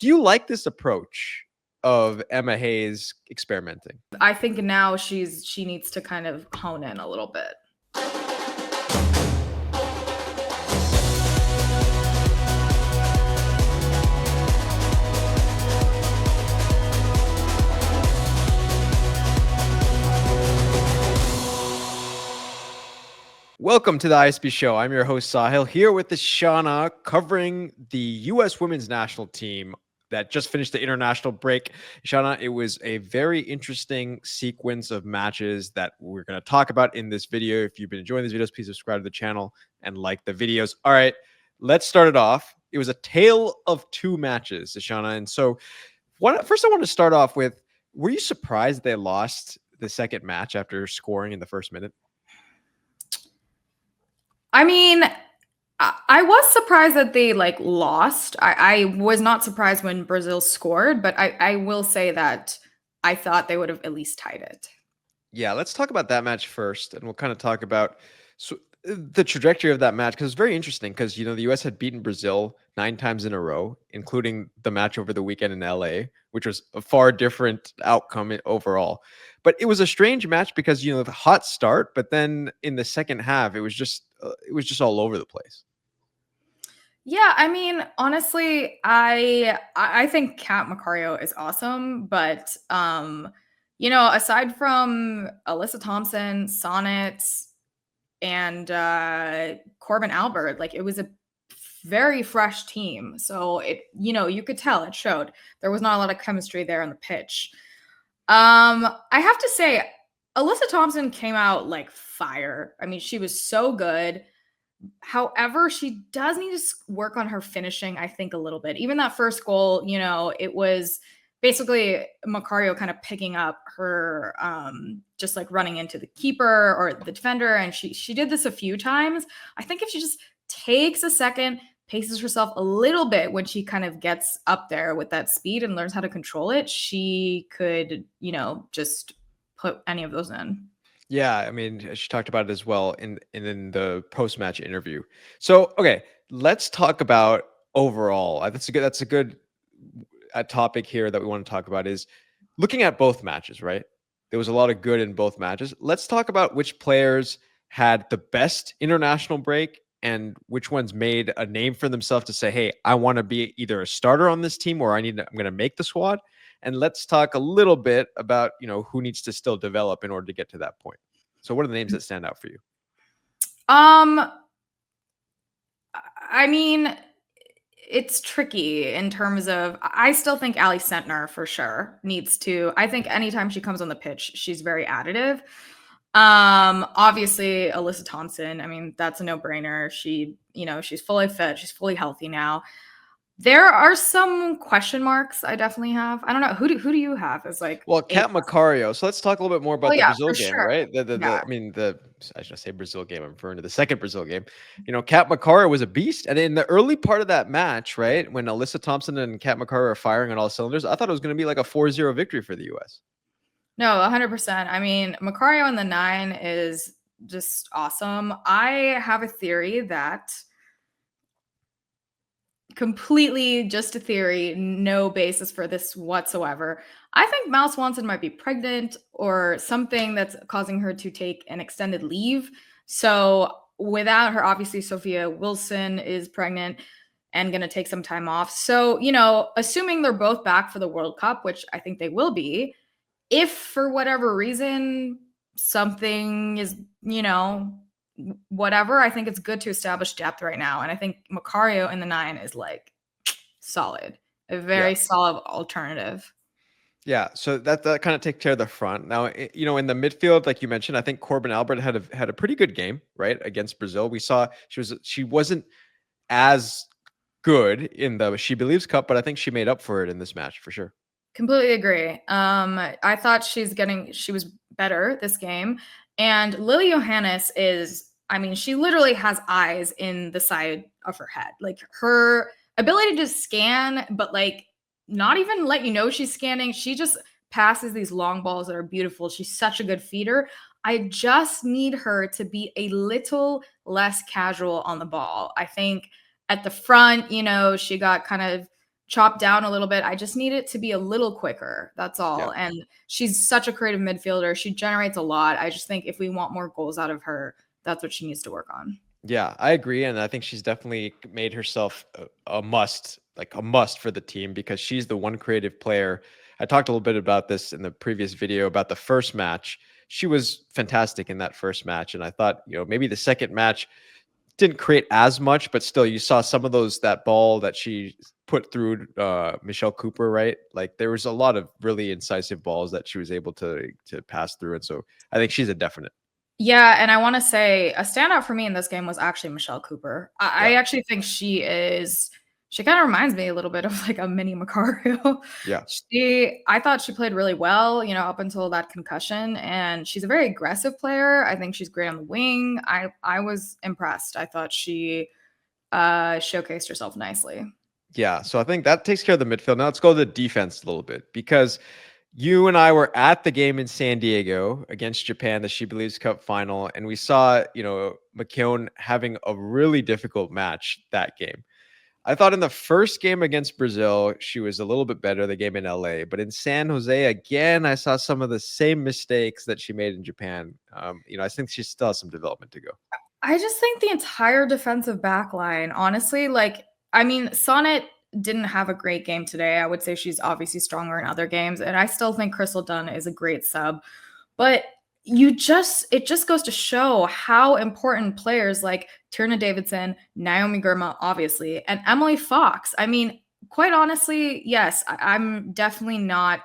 Do you like this approach of Emma Hayes experimenting? I think now she needs to kind of hone in a little bit. Welcome to the ISB Show. I'm your host, Sahil, here with Shauna, covering the U.S. women's national team that just finished the international break. Shauna, it was a very interesting sequence of matches that we're going to talk about in this video. If you've been enjoying these videos, please subscribe to the channel and like the videos. All right, let's start it off. It was a tale of two matches, Shauna. And so first I want to start off with, were you surprised they lost the second match after scoring in the first minute? I mean, I was surprised that they lost. I was not surprised when Brazil scored, but I will say that I thought they would have at least tied it. Yeah, let's talk about that match first, and we'll kind of talk about the trajectory of that match, because it's very interesting because, the U.S. had beaten Brazil 9 times in a row, including the match over the weekend in L.A., which was a far different outcome overall. But it was a strange match because, the hot start, but then in the second half, it was just all over the place. Yeah, I mean, honestly, I think Kat Macario is awesome, but aside from Alyssa Thompson, Sonnet, and Corbin Albert, it was a very fresh team. So you could tell it showed. There was not a lot of chemistry there on the pitch. I have to say, Alyssa Thompson came out like fire. I mean, she was so good. However, she does need to work on her finishing, I think, a little bit. Even that first goal, it was basically Macario kind of picking up her, just running into the keeper or the defender. And she did this a few times. I think if she just takes a second, paces herself a little bit when she kind of gets up there with that speed and learns how to control it, she could, just put any of those in. Yeah, I mean, she talked about it as well in the post-match interview. So, okay, let's talk about overall. That's a good topic here that we want to talk about, is looking at both matches, right? There was a lot of good in both matches. Let's talk about which players had the best international break and which ones made a name for themselves to say, hey, I want to be either a starter on this team or I'm going to make the squad. And let's talk a little bit about, who needs to still develop in order to get to that point. So what are the names that stand out for you? I mean, it's tricky in terms of, I still think Ali Sentner for sure needs to, I think anytime she comes on the pitch, she's very additive. Obviously Alyssa Thompson, I mean, that's a no-brainer. She's fully fit, she's fully healthy now. There are some question marks I definitely have. I don't know. Who do you have as Kat Macario. So let's talk a little bit more about the Brazil game, sure. right? I should say Brazil game. I'm referring to the second Brazil game. Kat Macario was a beast. And in the early part of that match, right, when Alyssa Thompson and Kat Macario are firing on all cylinders, I thought it was going to be like a 4-0 victory for the U.S. No, 100%. I mean, Macario in the 9 is just awesome. I have a theory that, completely just a theory, no basis for this whatsoever, I think Mal Swanson might be pregnant or something that's causing her to take an extended leave. So without her, obviously Sophia Wilson is pregnant and going to take some time off. So, assuming they're both back for the World Cup, which I think they will be, if for whatever reason something is, whatever, I think it's good to establish depth right now. And I think Macario in the 9 is solid, a very solid alternative. Yeah, so that kind of takes care of the front. Now, in the midfield, like you mentioned, I think Corbin Albert had a pretty good game, right, against Brazil. We saw she wasn't as good in the SheBelieves Cup, but I think she made up for it in this match for sure. Completely agree. I thought she was better this game. And Lily Johannes she literally has eyes in the side of her head. Her ability to scan, but not even let you know she's scanning. She just passes these long balls that are beautiful. She's such a good feeder. I just need her to be a little less casual on the ball. I think at the front, she got kind of chopped down a little bit. I just need it to be a little quicker. That's Yeah. all. And she's such a creative midfielder. She generates a lot. I just think if we want more goals out of her, that's what she needs to work on. Yeah, I agree, and I think she's definitely made herself a must, like a must for the team because she's the one creative player. I talked a little bit about this in the previous video about the first match. She was fantastic in that first match, and I thought, maybe the second match didn't create as much, but still, you saw some of that ball that she put through Michelle Cooper, right? Like there was a lot of really incisive balls that she was able to pass through, and so I think she's a definite. Yeah, and I want to say a standout for me in this game was actually Michelle Cooper. I Yeah, actually think she kind of reminds me a little bit of like a mini Macario. yeah. I thought she played really well, up until that concussion, and she's a very aggressive player. I think she's great on the wing. I was impressed. I thought she showcased herself nicely. Yeah, so I think that takes care of the midfield. Now let's go to the defense a little bit because you and I were at the game in San Diego against Japan, the SheBelieves Cup final, and we saw, McKeown having a really difficult match that game. I thought in the first game against Brazil, she was a little bit better, the game in LA, but in San Jose, again, I saw some of the same mistakes that she made in Japan. I think she still has some development to go. I just think the entire defensive back line, honestly, Sonnet didn't have a great game today. I would say she's obviously stronger in other games, and I still think Crystal Dunn is a great sub. But it just goes to show how important players like Tierna Davidson, Naomi Girma, obviously, and Emily Fox. I mean, quite honestly, yes, I'm definitely not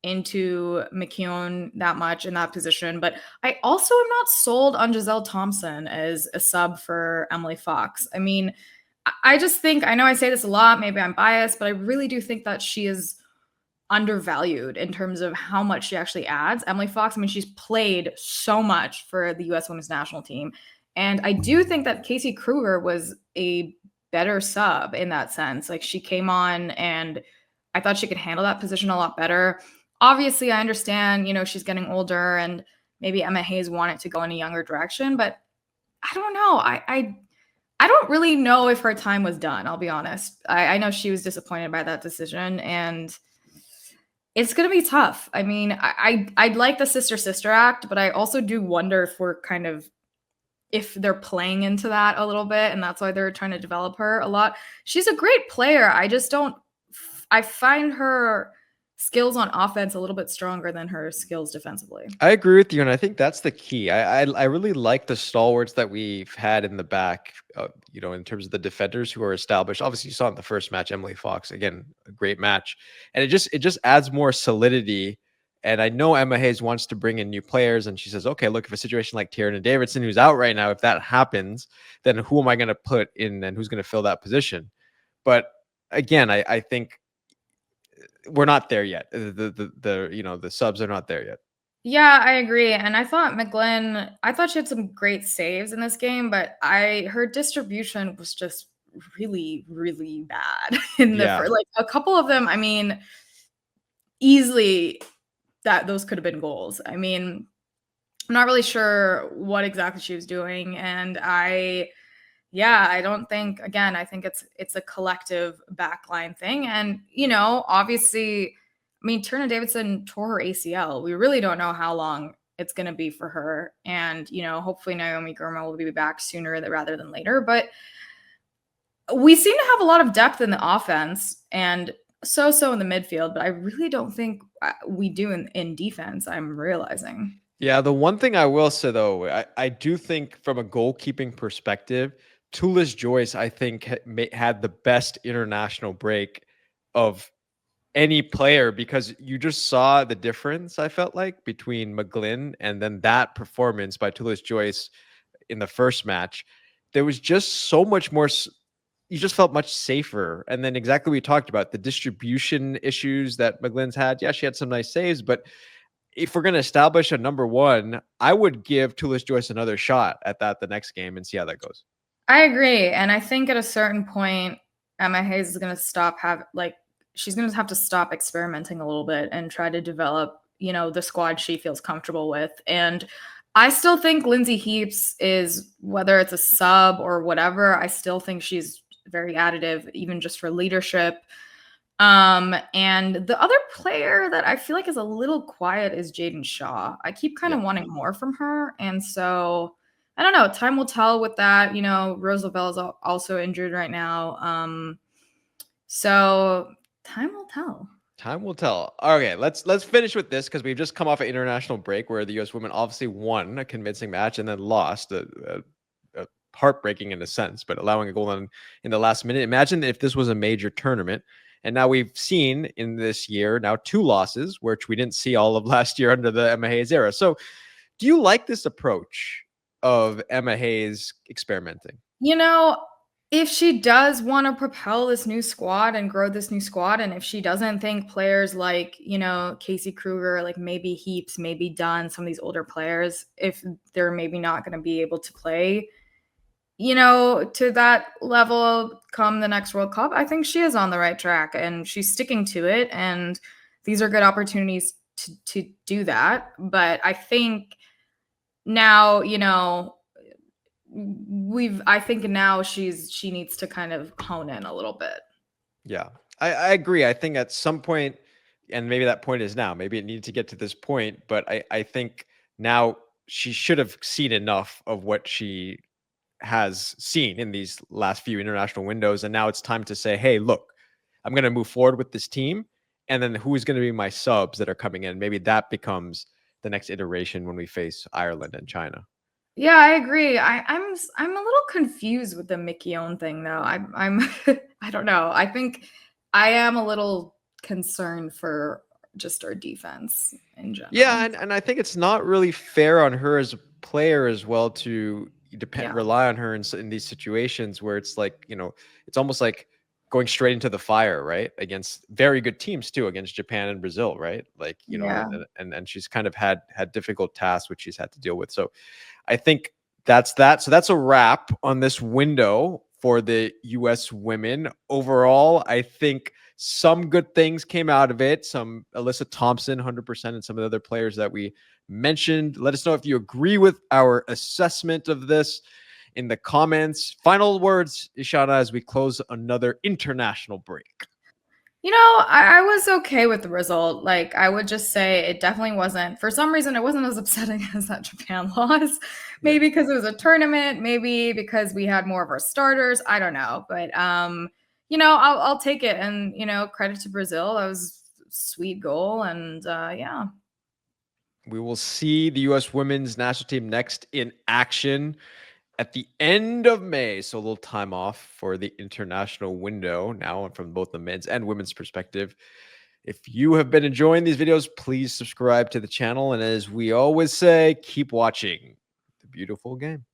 into McKeown that much in that position, but I also am not sold on Giselle Thompson as a sub for Emily Fox. I mean, I just think, I know I say this a lot, maybe I'm biased, but I really do think that she is undervalued in terms of how much she actually adds. Emily Fox, I mean, she's played so much for the US women's national team. And I do think that Casey Kruger was a better sub in that sense. Like she came on and I thought she could handle that position a lot better. Obviously, I understand, she's getting older and maybe Emma Hayes wanted to go in a younger direction, but I don't know. I don't really know if her time was done, I'll be honest. I know she was disappointed by that decision, and it's going to be tough. I mean, I'd like the sister act, but I also do wonder if they're playing into that a little bit, and that's why they're trying to develop her a lot. She's a great player. I find her skills on offense a little bit stronger than her skills defensively. I agree with you, and I think that's the key. I really like the stalwarts that we've had in the back. In terms of the defenders who are established. Obviously, you saw in the first match, Emily Fox again, a great match, and it just adds more solidity. And I know Emma Hayes wants to bring in new players, and she says, "Okay, look, if a situation like Tierna Davidson, who's out right now, if that happens, then who am I going to put in, and who's going to fill that position?" But again, I think we're not there yet. The subs are not there yet. Yeah, I agree. And I thought she had some great saves in this game, but her distribution was just really, really bad in the Yeah. first, like a couple of them. I mean, easily that those could have been goals. I mean, I'm not really sure what exactly she was doing. And I don't think, again, I think it's a collective backline thing. And, obviously, I mean, Tierna Davidson tore her ACL. We really don't know how long it's going to be for her. And, hopefully Naomi Girma will be back sooner rather than later. But we seem to have a lot of depth in the offense and so in the midfield. But I really don't think we do in defense, I'm realizing. Yeah, the one thing I will say though, I do think from a goalkeeping perspective, Tulis Joyce, I think, had the best international break of any player because you just saw the difference, I felt like, between McGlynn and then that performance by Tulis Joyce in the first match. There was just so much more. You just felt much safer. And then exactly what we talked about, the distribution issues that McGlynn's had. Yeah, she had some nice saves, but if we're going to establish a number one, I would give Tulis Joyce another shot at that the next game and see how that goes. I agree. And I think at a certain point, Emma Hayes is going to she's going to have to stop experimenting a little bit and try to develop, the squad she feels comfortable with. And I still think Lindsay Heaps is, whether it's a sub or whatever, I still think she's very additive, even just for leadership. And the other player that I feel like is a little quiet is Jaden Shaw. I keep kind Yeah. of wanting more from her. And so I don't know. Time will tell with that. Rose Lavelle is also injured right now. So time will tell. Time will tell. Okay, let's finish with this because we've just come off an international break where the U.S. women obviously won a convincing match and then lost a heartbreaking in a sense, but allowing a goal in the last minute. Imagine if this was a major tournament, and now we've seen in this year now 2 losses, which we didn't see all of last year under the Emma Hayes era. So, do you like this approach of Emma Hayes experimenting? You know, if she does want to propel this new squad and grow this new squad, and if she doesn't think players like, Casey Kruger, like maybe Heaps, maybe Dunn, some of these older players, if they're maybe not going to be able to play, to that level come the next World Cup, I think she is on the right track and she's sticking to it. And these are good opportunities to do that. But I think now, I think now she needs to kind of hone in a little bit. Yeah, I agree. I think at some point, and maybe that point is now, maybe it needed to get to this point, but I think now she should have seen enough of what she has seen in these last few international windows. And now it's time to say, hey, look, I'm going to move forward with this team. And then who's going to be my subs that are coming in? Maybe that becomes the next iteration when we face Ireland and China. Yeah, I agree. I'm a little confused with the Mickey Own thing though. I'm I don't know. I think I am a little concerned for just our defense in Yeah, general. and I think it's not really fair on her as a player as well to Yeah. rely on her in these situations where it's like, it's almost like going straight into the fire, right? Against very good teams too, against Japan and Brazil, right? Like, Yeah. and she's kind of had difficult tasks which she's had to deal with. So I think that's that. So that's a wrap on this window for the US women. Overall, I think some good things came out of it. Some Alyssa Thompson, 100%, and some of the other players that we mentioned. Let us know if you agree with our assessment of this in the comments. Final words, Ishana, as we close another international break. I was okay with the result. Like, I would just say it definitely wasn't, for some reason, it wasn't as upsetting as that Japan loss. Yeah. Maybe because it was a tournament, maybe because we had more of our starters. I don't know. But, I'll take it. And, credit to Brazil. That was a sweet goal. And, yeah. We will see the U.S. women's national team next in action at the end of May. So a little time off for the international window now from both the men's and women's perspective. If you have been enjoying these videos, please subscribe to the channel. And as we always say, keep watching the beautiful game.